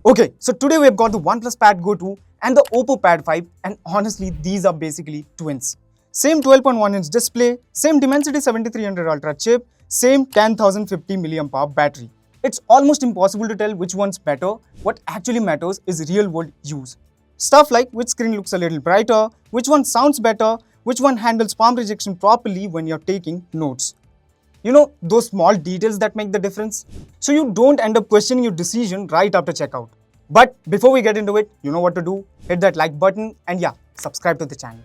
Okay, so today we've got the OnePlus Pad Go 2 and the OPPO Pad 5, and honestly, these are basically twins. Same 12.1-inch display, same Dimensity 7300 Ultra chip, same 10,050 mAh battery. It's almost impossible to tell which one's better. What actually matters is real-world use. Stuff like which screen looks a little brighter, which one sounds better, which one handles palm rejection properly when you're taking notes. You know, those small details that make the difference. So you don't end up questioning your decision right after checkout. But before we get into it, you know what to do. Hit that like button and yeah, subscribe to the channel.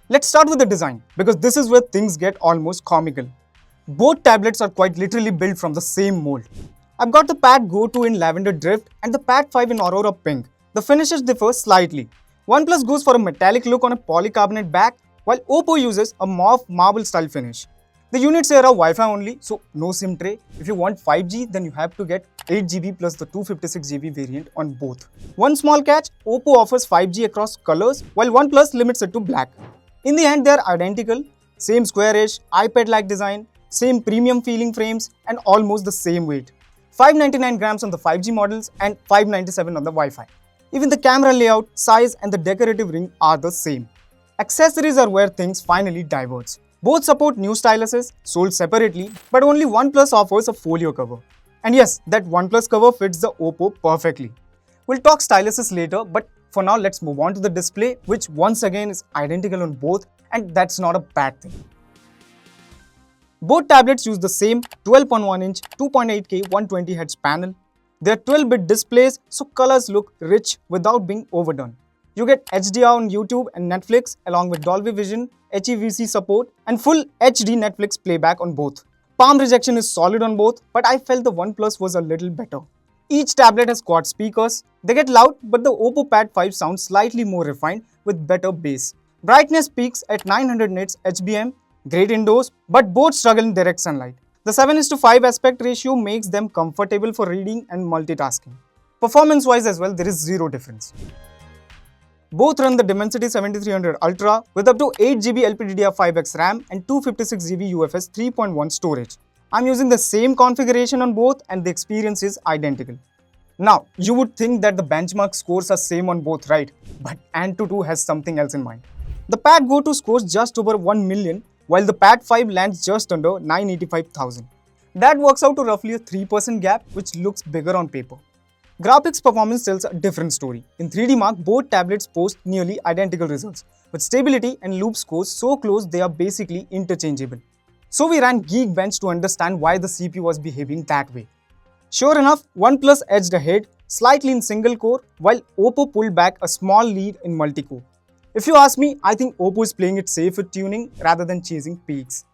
Let's start with the design, because this is where things get almost comical. Both tablets are quite literally built from the same mold. I've got the Pad Go 2 in Lavender Drift and the Pad 5 in Aurora Pink. The finishes differ slightly. OnePlus goes for a metallic look on a polycarbonate back, while OPPO uses a mauve marble style finish. The units here are Wi-Fi only, so no SIM tray. If you want 5G, then you have to get 8GB plus the 256GB variant on both. One small catch, OPPO offers 5G across colors, while OnePlus limits it to black. In the end, they are identical. Same squarish, iPad-like design, same premium feeling frames, and almost the same weight. 599 grams on the 5G models and 597 on the Wi-Fi. Even the camera layout, size, and the decorative ring are the same. Accessories are where things finally diverge. Both support new styluses, sold separately, but only OnePlus offers a folio cover. And yes, that OnePlus cover fits the OPPO perfectly. We'll talk styluses later, but for now let's move on to the display, which once again is identical on both, and that's not a bad thing. Both tablets use the same 12.1-inch 2.8K 120Hz panel. They're 12-bit displays, so colors look rich without being overdone. You get HDR on YouTube and Netflix along with Dolby Vision, HEVC support, and full HD Netflix playback on both. Palm rejection is solid on both, but I felt the OnePlus was a little better. Each tablet has quad speakers. They get loud, but the OPPO Pad 5 sounds slightly more refined with better bass. Brightness peaks at 900 nits HBM, great indoors, but both struggle in direct sunlight. The 7:5 aspect ratio makes them comfortable for reading and multitasking. Performance-wise as well, there is zero difference. Both run the Dimensity 7300 Ultra with up to 8GB LPDDR5X RAM and 256GB UFS 3.1 storage. I'm using the same configuration on both and the experience is identical. Now, you would think that the benchmark scores are same on both, right? But AnTuTu has something else in mind. The Pad Go 2 scores just over 1 million, while the Pad 5 lands just under 985,000. That works out to roughly a 3% gap, which looks bigger on paper. Graphics performance tells a different story. In 3D Mark, both tablets post nearly identical results, with stability and loop scores so close they are basically interchangeable. So we ran Geekbench to understand why the CPU was behaving that way. Sure enough, OnePlus edged ahead, slightly in single core, while OPPO pulled back a small lead in multi-core. If you ask me, I think OPPO is playing it safe with tuning rather than chasing peaks.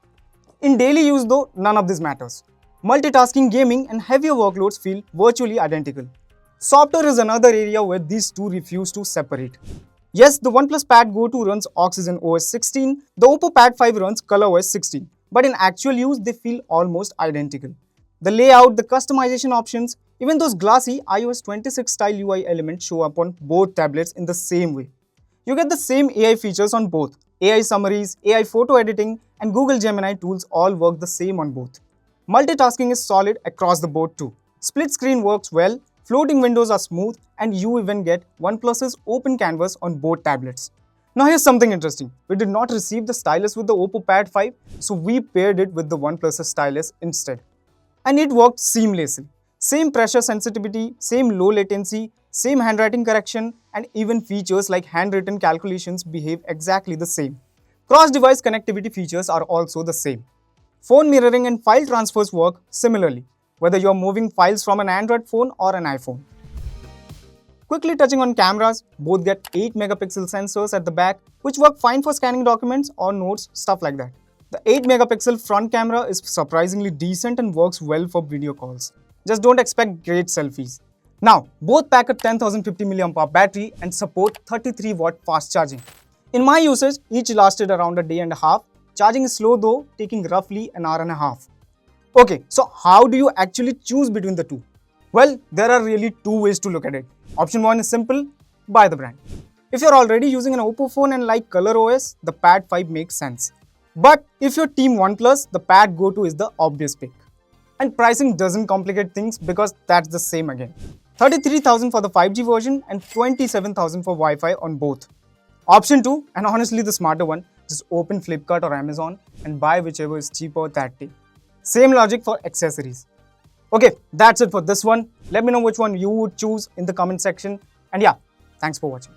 In daily use though, none of this matters. Multitasking, gaming, and heavier workloads feel virtually identical. Software is another area where these two refuse to separate. Yes, the OnePlus Pad Go 2 runs OxygenOS 16, the OPPO Pad 5 runs ColorOS 16, but in actual use they feel almost identical. The layout, the customization options, even those glassy iOS 26 style UI elements show up on both tablets in the same way. You get the same AI features on both. AI summaries, AI photo editing, and Google Gemini tools all work the same on both. Multitasking is solid across the board too. Split screen works well, floating windows are smooth, and you even get OnePlus's open canvas on both tablets. Now here's something interesting. We did not receive the stylus with the OPPO Pad 5, so we paired it with the OnePlus's stylus instead. And it worked seamlessly. Same pressure sensitivity, same low latency, same handwriting correction, and even features like handwritten calculations behave exactly the same. Cross-device connectivity features are also the same. Phone mirroring and file transfers work similarly, whether you're moving files from an Android phone or an iPhone. Quickly touching on cameras, both get 8-megapixel sensors at the back, which work fine for scanning documents or notes, stuff like that. The 8-megapixel front camera is surprisingly decent and works well for video calls. Just don't expect great selfies. Now, both pack a 10,050 mAh battery and support 33-watt fast charging. In my usage, each lasted around a day and a half. Charging is slow though, taking roughly an hour and a half. Okay, so how do you actually choose between the two? Well, there are really two ways to look at it. Option 1 is simple, buy the brand. If you're already using an OPPO phone and like ColorOS, the Pad 5 makes sense. But if you're team OnePlus, the Pad Go 2 is the obvious pick. And pricing doesn't complicate things because that's the same again. 33,000 for the 5G version and 27,000 for Wi-Fi on both. Option 2, and honestly the smarter one, just open Flipkart or Amazon and buy whichever is cheaper that day. Same logic for accessories. Okay, that's it for this one. Let me know which one you would choose in the comment section. And yeah, thanks for watching.